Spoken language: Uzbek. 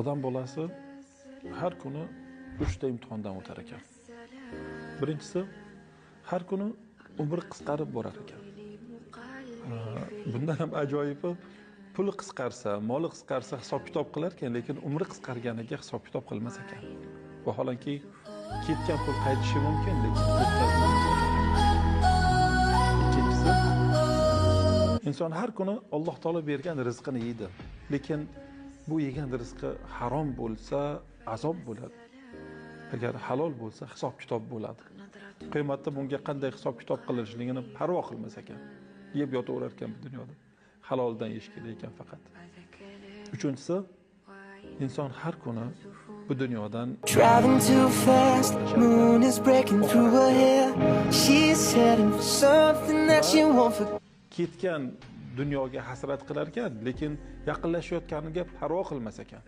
Odam bolasi har kuni 3 ta imtihondan o'tar ekan. Birinchisi, har kuni umri qisqarib borar ekan. Bundan ham ajoyibi, puli qisqarsa, moli qisqarsa hisob-kitob qilar ekan, lekin umri qisqarganiga hisob-kitob qilmas ekan. Vaholanki ketgan pul qaytishi mumkin, lekin ikkinchisi, inson har kuni Alloh taolo bergan rizqini yeydi, lekin bu yegan rizqi harom bo'lsa, azob bo'ladi. Agar halol bo'lsa, hisob-kitob bo'ladi. Qiyomatda bunga qanday hisob-kitob qilinishligini parvo qilmas ekan. Yeb yotaverar ekan bu dunyoda. Haloldan yeyish kerak ekan faqat. Uchinchisi, inson har kuni bu dunyodan Driving too fast, moon is breaking through her hair. She's heading for something that she won't forget. ketgan dunyoga hasrat qilar ekan, lekin yaqinlashayotganiga parvo qilmas ekan.